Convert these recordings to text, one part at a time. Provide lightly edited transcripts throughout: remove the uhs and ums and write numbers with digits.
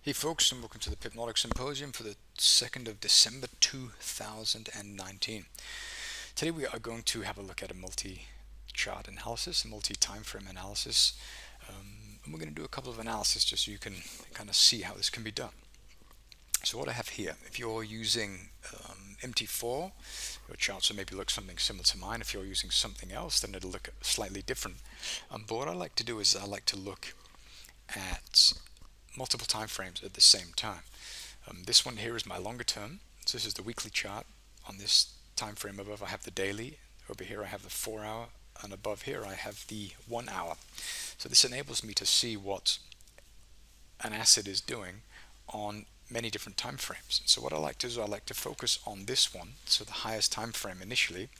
Hey folks, and welcome to the Pipnotic Symposium for the 2nd of December 2019. Today we are going to have a look at a multi-chart analysis, a multi-time frame analysis, and we're going to do a couple of analyses just so you can kind of see how this can be done. So what I have here, if you're using MT4, your charts will maybe look something similar to mine. If you're using something else, then it'll look slightly different. But what I like to do is I like to look at multiple time frames at the same time. This one here is my longer term. So this is the weekly chart. On this time frame above I have the daily, over here I have the 4-hour, and above here I have the 1 hour. So this enables me to see what an asset is doing on many different time frames. So what I like to do is I like to focus on this one, so the highest time frame initially,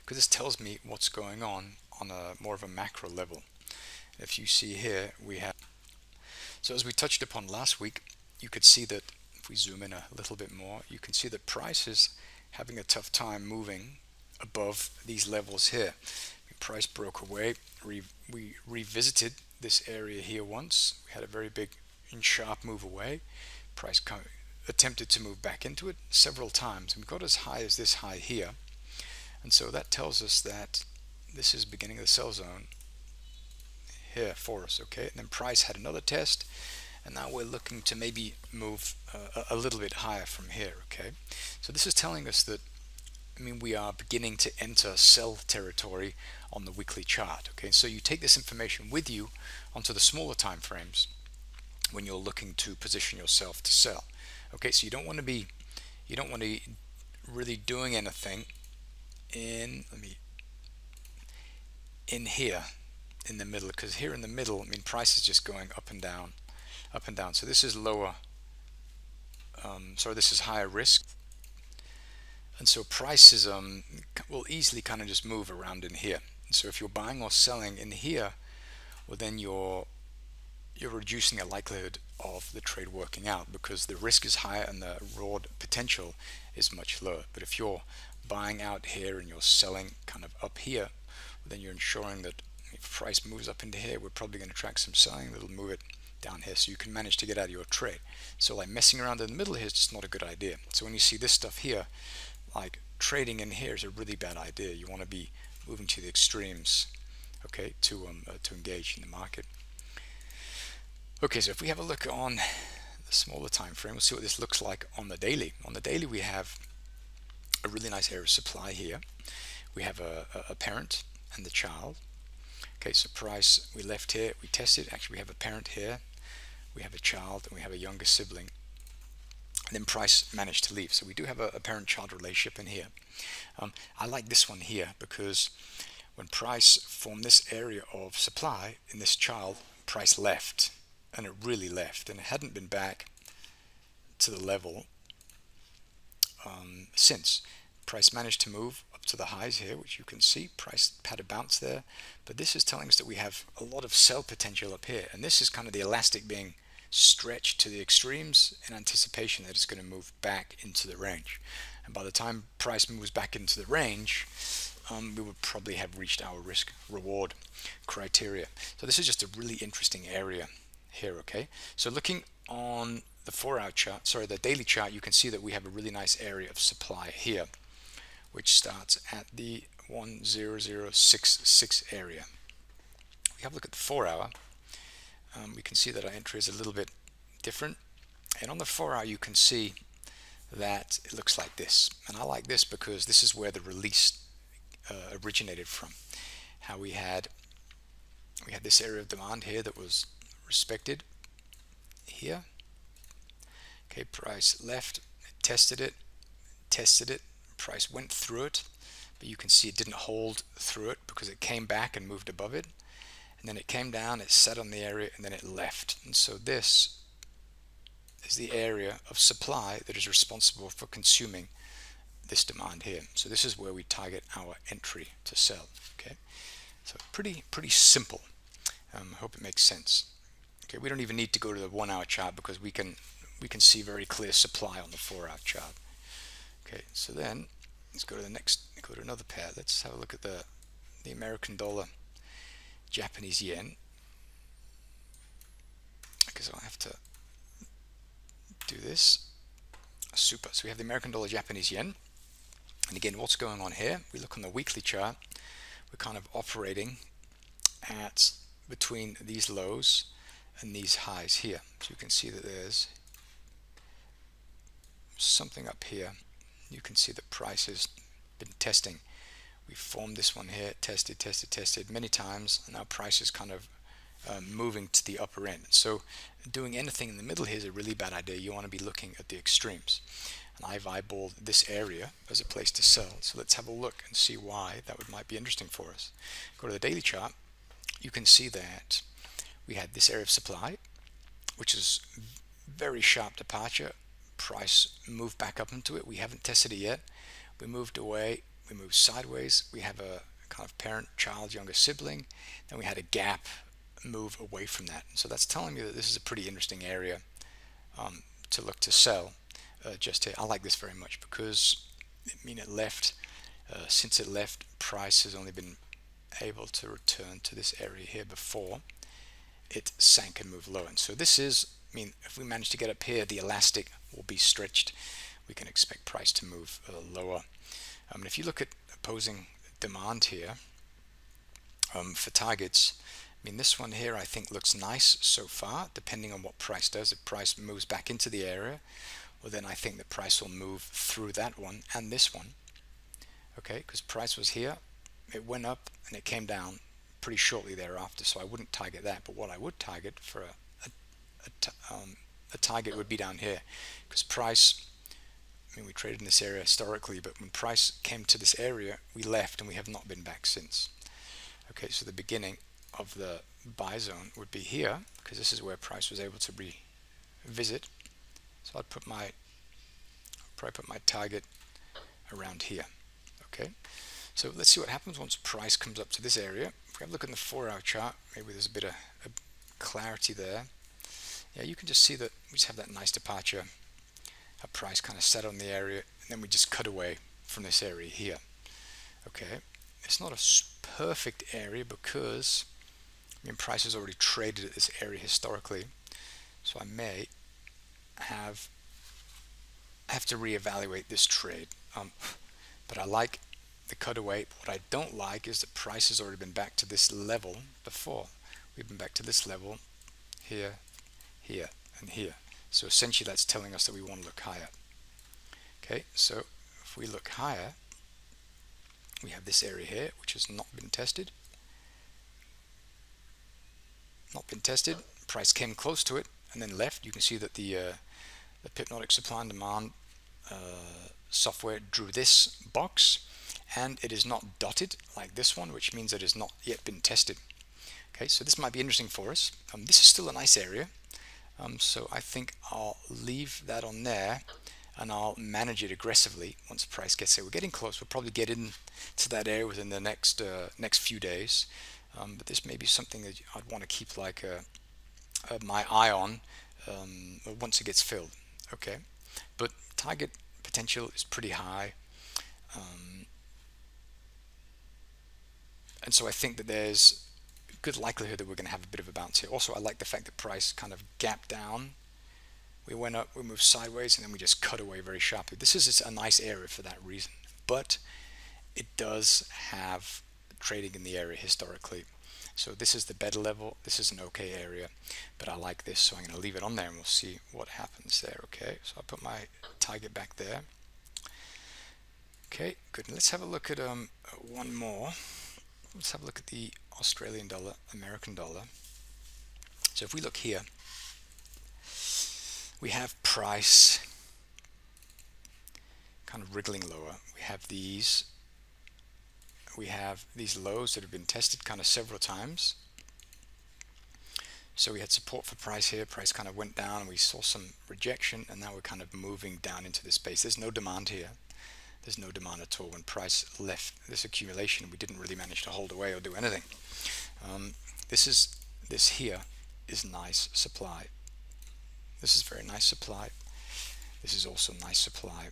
because this tells me what's going on a more of a macro level. If you see here, we have, so as we touched upon last week, you could see that if we zoom in a little bit more, you can see that price is having a tough time moving above these levels here. Price broke away. We revisited this area here once. We had a very big and sharp move away. Price attempted to move back into it several times, and we got as high as this high here. And so that tells us that this is beginning of the sell zone here for us, okay? And then price had another test, and now we're looking to maybe move a little bit higher from here, okay? So this is telling us that, we are beginning to enter sell territory on the weekly chart, okay? So you take this information with you onto the smaller time frames when you're looking to position yourself to sell, okay? So you don't want to be really doing anything in here in the middle, because here in the middle, price is just going up and down, up and down. So this is lower, this is higher risk, and so prices will easily kind of just move around in here. So if you're buying or selling in here, well, then you're reducing the likelihood of the trade working out, because the risk is higher and the reward potential is much lower. But if you're buying out here and you're selling kind of up here, well, then you're ensuring that if price moves up into here, we're probably going to track some selling that'll move it down here, so you can manage to get out of your trade. So like messing around in the middle here is just not a good idea. So when you see this stuff here, like trading in here is a really bad idea. You want to be moving to the extremes, okay, to engage in the market. Okay, so if we have a look on the smaller time frame, we'll see what this looks like on the daily. On the daily, we have a really nice area of supply here. We have a parent and the child. Okay, so price, we left here, we tested. Actually, we have a parent here, we have a child, and we have a younger sibling. And then price managed to leave. So we do have a parent-child relationship in here. I like this one here because when price formed this area of supply in this child, price left, and it really left, and it hadn't been back to the level since. Price managed to move up to the highs here, which you can see. Price had a bounce there, but this is telling us that we have a lot of sell potential up here, and this is kind of the elastic being stretched to the extremes in anticipation that it's going to move back into the range. And by the time price moves back into the range, we would probably have reached our risk reward criteria. So this is just a really interesting area here, okay? So looking on the 4-hour chart, the daily chart, you can see that we have a really nice area of supply here, which starts at the 10066 area. We have a look at the 4-hour. We can see that our entry is a little bit different, and on the 4-hour you can see that it looks like this. And I like this because this is where the release originated from. How we had this area of demand here that was respected here. Okay, price left, tested it, price went through it, but you can see it didn't hold through it because it came back and moved above it, and then it came down, it sat on the area, and then it left. And so this is the area of supply that is responsible for consuming this demand here. So this is where we target our entry to sell. Okay, so pretty simple. I hope it makes sense. Okay, we don't even need to go to the 1-hour chart because we can see very clear supply on the 4-hour chart. Okay, so then let's go to the next, go to another pair. Let's have a look at the American dollar, Japanese yen. Because I have to this. Super. So we have the American dollar, Japanese yen. And again, what's going on here? We look on the weekly chart. We're kind of operating at between these lows and these highs here. So you can see that there's something up here. You can see the price has been testing. We formed this one here, tested many times, and now price is kind of moving to the upper end. So doing anything in the middle here is a really bad idea. You want to be looking at the extremes. And I've eyeballed this area as a place to sell. So let's have a look and see why that might be interesting for us. Go to the daily chart. You can see that we had this area of supply, which is very sharp departure. Price moved back up into it. We haven't tested it yet. We moved away. We moved sideways. We have a kind of parent, child, younger sibling. Then we had a gap move away from that. So that's telling me that this is a pretty interesting area to look to sell. Just here, I like this very much because it left. Since it left, price has only been able to return to this area here before it sank and moved lower. And so this is, if we manage to get up here, the elastic will be stretched. We can expect price to move lower. And if you look at opposing demand here for targets, this one here I think looks nice so far, depending on what price does. If price moves back into the area, well then I think the price will move through that one and this one. Okay, because price was here, it went up and it came down pretty shortly thereafter, so I wouldn't target that. But what I would target for a target would be down here, because price, we traded in this area historically, but when price came to this area, we left and we have not been back since. Okay, so the beginning of the buy zone would be here, because this is where price was able to revisit. So I'd probably put my target around here. Okay, so let's see what happens once price comes up to this area. If we have a look at the 4-hour chart, maybe there's a bit of clarity there. Yeah, you can just see that we just have that nice departure. Our price kind of set on the area, and then we just cut away from this area here. Okay, it's not a perfect area because price has already traded at this area historically, so I may have to reevaluate this trade. But I like the cutaway. What I don't like is that price has already been back to this level before. We've been back to this level here, here, and here. So essentially that's telling us that we want to look higher. Okay, so if we look higher, we have this area here which has not been tested. Price came close to it and then left. You can see that the Pipnotic supply and demand software drew this box, and it is not dotted like this one, which means it has not yet been tested. Okay, so this might be interesting for us. This is still a nice area, so I think I'll leave that on there and I'll manage it aggressively once price gets there. We're getting close. We'll probably get into that area within the next few days, but this may be something that I'd want to keep my eye on once it gets filled. Okay, but target potential is pretty high, and so I think that there's good likelihood that we're going to have a bit of a bounce here. Also, I like the fact that price kind of gapped down. We went up, we moved sideways, and then we just cut away very sharply. This is a nice area for that reason, but it does have trading in the area historically. So this is the better level. This is an okay area, but I like this, so I'm going to leave it on there and we'll see what happens there. Okay, so I'll put my target back there. Okay, good. Let's have a look at one more. Let's have a look at the Australian dollar, American dollar. So if we look here, we have price kind of wriggling lower. We have these lows that have been tested kind of several times. So we had support for price here. Price kind of went down and we saw some rejection, and now we're kind of moving down into this space. There's no demand here. There's no demand at all. When price left this accumulation, we didn't really manage to hold away or do anything. This here is nice supply. This is very nice supply. This is also nice supply.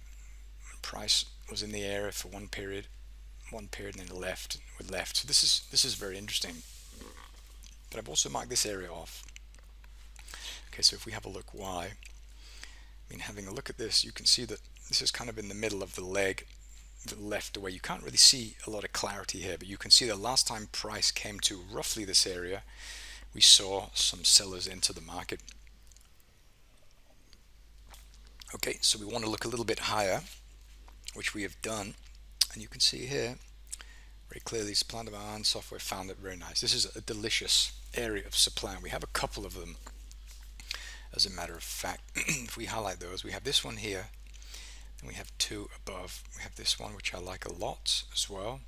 Price was in the area for one period, and then it left. So this is very interesting. But I've also marked this area off. Okay, so if we have a look why, I mean, having a look at this, you can see that this is kind of in the middle of the leg, the left away. You can't really see a lot of clarity here, but you can see the last time price came to roughly this area, we saw some sellers into the market. Okay, so we want to look a little bit higher, which we have done, and you can see here very clearly supply and demand, software found it, very nice. This is a delicious area of supply, and we have a couple of them. As a matter of fact, if we highlight those, we have this one here, and we have two above. We have this one, which I like a lot as well,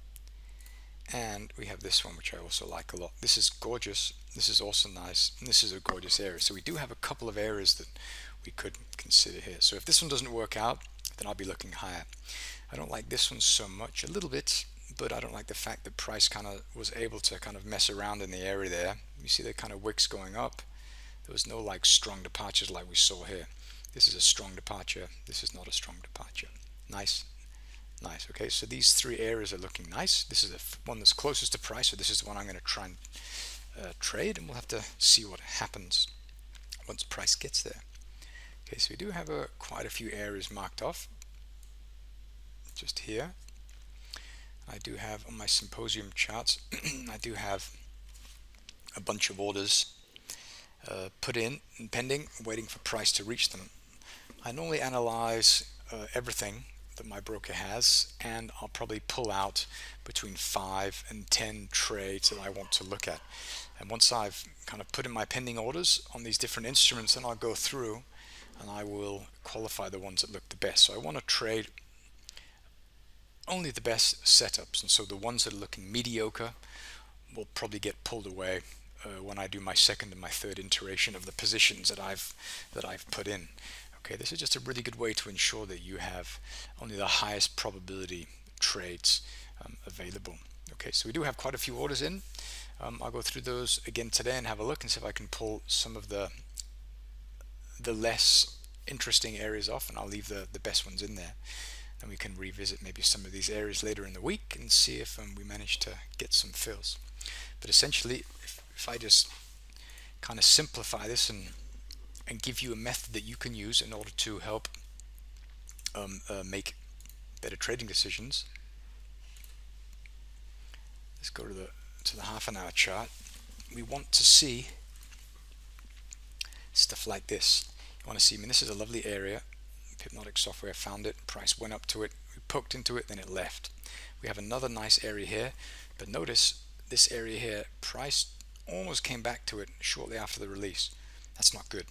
and we have this one, which I also like a lot. This is gorgeous. This is also nice, and this is a gorgeous area. So we do have a couple of areas that we could consider here. So if this one doesn't work out, then I'll be looking higher. I don't like this one so much, a little bit, but I don't like the fact that price kind of was able to kind of mess around in the area there. You see the kind of wicks going up. There was no like strong departures like we saw here. This is a strong departure. This is not a strong departure. Nice. Nice. Okay, so these three areas are looking nice. This is the one that's closest to price, so this is the one I'm going to try and trade, and we'll have to see what happens once price gets there. Okay, so we do have quite a few areas marked off just here. I do have on my symposium charts I do have a bunch of orders put in and pending, waiting for price to reach them. I normally analyze everything that my broker has, and I'll probably pull out between 5 and 10 trades that I want to look at. And once I've kind of put in my pending orders on these different instruments, then I'll go through and I will qualify the ones that look the best. So I want to trade only the best setups, and so the ones that are looking mediocre will probably get pulled away when I do my second and my third iteration of the positions that I've put in. Okay, this is just a really good way to ensure that you have only the highest probability trades available. Okay, so we do have quite a few orders in. I'll go through those again today and have a look and see if I can pull some of the less interesting areas off, and I'll leave the best ones in there. And we can revisit maybe some of these areas later in the week and see if we manage to get some fills. But essentially, if I just kind of simplify this and give you a method that you can use in order to help make better trading decisions. Let's go to the half an hour chart. We want to see stuff like this. You want to see, I mean, this is a lovely area. Pipnotic software found it, price went up to it, we poked into it, then it left. We have another nice area here, but notice this area here, price almost came back to it shortly after the release. That's not good.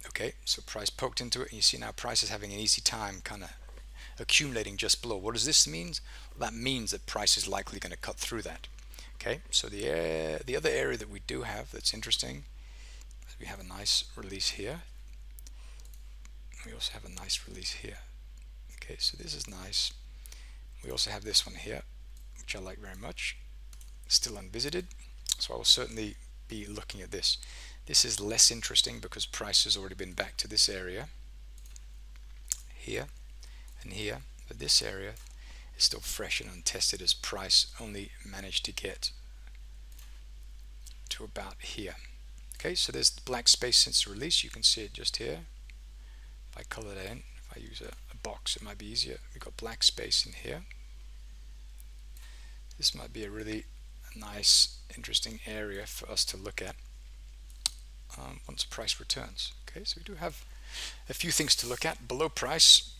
Okay, so price poked into it, and you see now price is having an easy time kind of accumulating just below. What does this mean? Well, that means that price is likely going to cut through that. Okay, so the other area that we do have that's interesting is we have a nice release here. We also have a nice release here. Okay, so this is nice. We also have this one here, which I like very much. Still unvisited, so I will certainly be looking at this. This is less interesting because price has already been back to this area here and here, but this area is still fresh and untested as price only managed to get to about here. Okay, so there's black space since the release. You can see it just here. If I color that in, if I use a box, it might be easier. We've got black space in here. This might be a really nice, interesting area for us to look at once price returns. Okay, so we do have a few things to look at below price.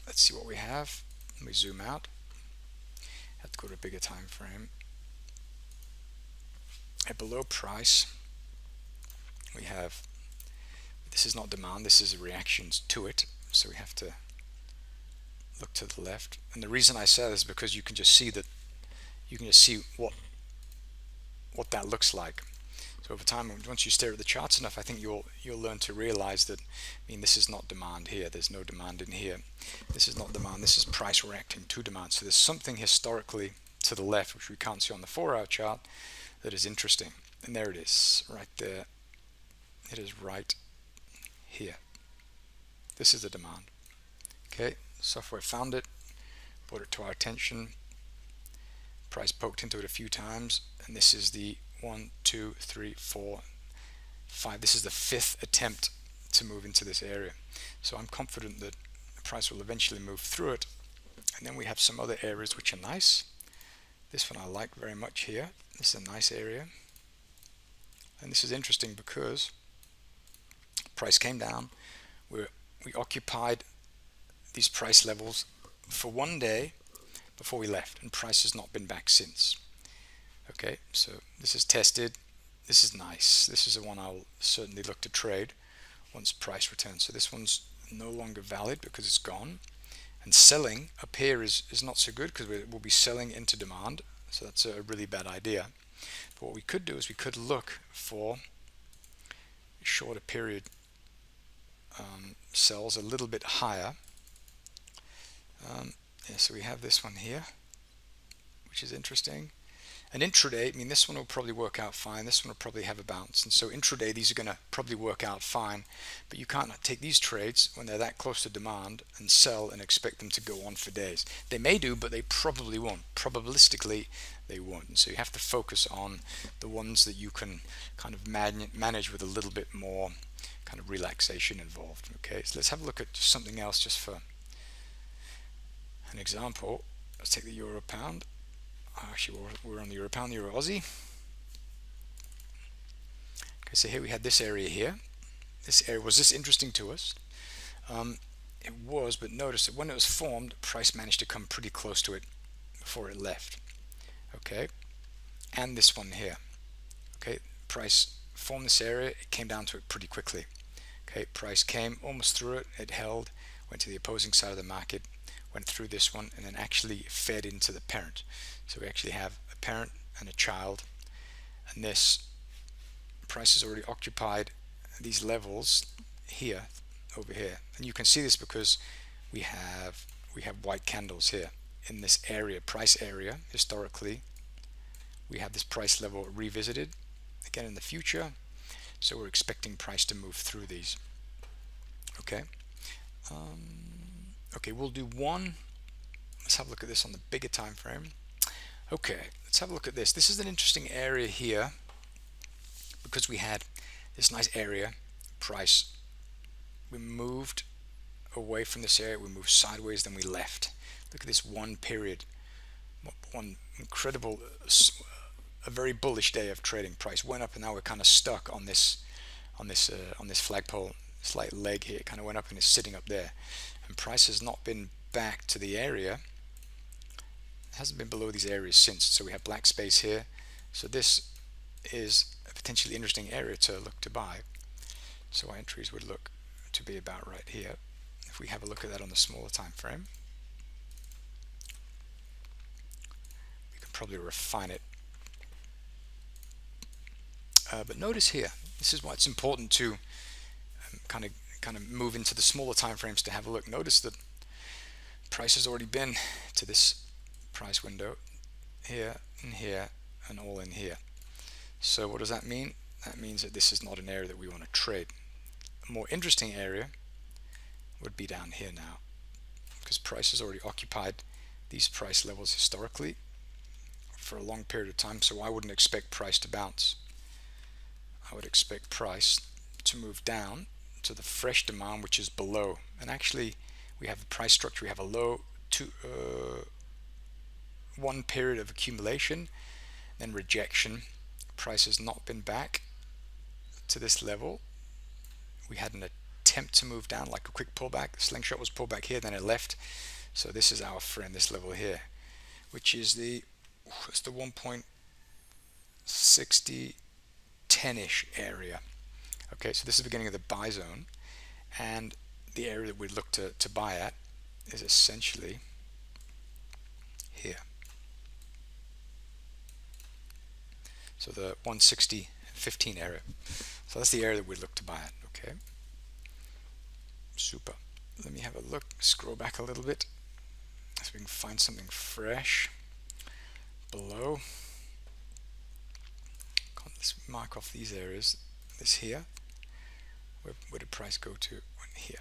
Let's see what we have. Let me zoom out. Have to go to a bigger time frame. At below price, we have, this is not demand, this is reactions to it, so we have to look to the left. And the reason I say that is because you can just see that, you can just see what that looks like. So over time, once you stare at the charts enough, I think you'll learn to realize that, I mean, this is not demand here, there's no demand in here. This is not demand, this is price reacting to demand. So there's something historically to the left, which we can't see on the 4-hour chart, that is interesting. And there it is, right there. It is right here. This is the demand. Okay, software found it, brought it to our attention. Price poked into it a few times, and this is the 1, 2, 3, 4, 5. This is the 5th attempt to move into this area. So I'm confident that the price will eventually move through it. And then we have some other areas which are nice. This one I like very much here. This is a nice area. And this is interesting because price came down. We occupied these price levels for one day before we left, and price has not been back since. Okay, so this is tested. This is nice. This is the one I'll certainly look to trade once price returns. So this one's no longer valid because it's gone. And selling up here is not so good because we'll be selling into demand. So that's a really bad idea. But what we could do is we could look for shorter period sells a little bit higher. Yeah, so we have this one here, which is interesting. And intraday, I mean, this one will probably work out fine. This one will probably have a bounce. And so intraday, these are going to probably work out fine. But you can't take these trades when they're that close to demand and sell and expect them to go on for days. They may do, but they probably won't. Probabilistically, they won't. And so you have to focus on the ones that you can kind of manage with a little bit more kind of relaxation involved. Okay, so let's have a look at just something else just for an example. Let's take the euro pound. Actually, we're on the euro pound, the euro Aussie. Okay, so here we had this area here. This area, was this interesting to us? It was, but notice that when it was formed, price managed to come pretty close to it before it left. Okay, and this one here. Okay, price formed this area, it came down to it pretty quickly. Okay, price came almost through it, it held, went to the opposing side of the market, went through this one, and then actually fed into the parent. So we actually have a parent and a child, and this price has already occupied these levels here, over here, and you can see this because we have white candles here in this area, price area. Historically, we have this price level revisited again in the future, so we're expecting price to move through these. Okay. Okay, we'll do one. Let's have a look at this on the bigger time frame. Okay, let's have a look at this. This is an interesting area here because we had this nice area price. We moved away from this area, we moved sideways, then we left. Look at this one period, one incredible, a very bullish day of trading. Price went up, and now we're kind of stuck on this flagpole, slight leg here. It kind of went up and is sitting up there, and price has not been back to the area. It hasn't been below these areas since. So we have black space here. So this is a potentially interesting area to look to buy. So our entries would look to be about right here. If we have a look at that on the smaller time frame, we can probably refine it. But notice here, this is why it's important to kind of move into the smaller time frames to have a look. Notice that price has already been to this price window here and here and all in here. So what does that mean? That means that this is not an area that we want to trade. A more interesting area would be down here now, because price has already occupied these price levels historically for a long period of time. So I wouldn't expect price to bounce. I would expect price to move down to the fresh demand, which is below. And actually, we have the price structure. We have a low to one period of accumulation, then rejection. Price has not been back to this level. We had an attempt to move down, like a quick pullback. The slingshot was pulled back here, then it left. So this is our friend, this level here, which is the 1.60 10-ish area. Okay, so this is the beginning of the buy zone, and the area that we'd look to buy at is essentially here. So the 160.15 area. So that's the area that we'd look to buy at. Okay, super. Let me have a look, scroll back a little bit so we can find something fresh below. Let's mark off these areas. This here, where did price go to? Went here.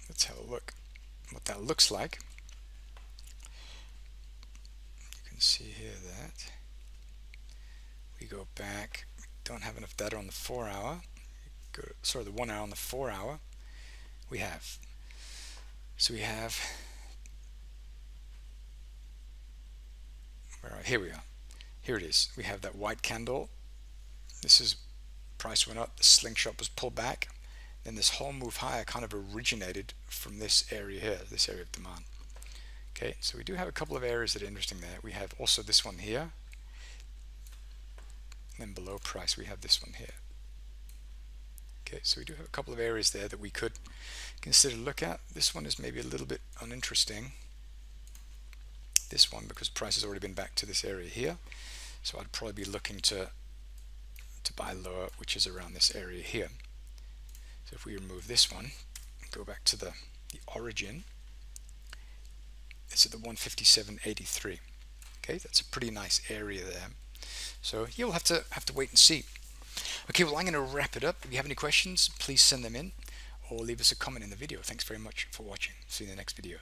Let's have a look what that looks like. You can see here that we go back. We don't have enough data on the 4 hour. go to, sorry, the 1 hour and the 4 hour, we have, here we are. Here it is. We have that white candle. This is, price went up, the slingshot was pulled back. Then this whole move higher kind of originated from this area here, this area of demand. Okay, so we do have a couple of areas that are interesting there. We have also this one here. And then below price, we have this one here. Okay, so we do have a couple of areas there that we could consider look at. This one is maybe a little bit uninteresting. This one, because price has already been back to this area here. So I'd probably be looking to buy lower, which is around this area here. So if we remove this one, go back to the origin, it's at the 157.83. Okay, that's a pretty nice area there. So you'll have to wait and see. Okay, well, I'm going to wrap it up. If you have any questions, please send them in or leave us a comment in the video. Thanks very much for watching. See you in the next video.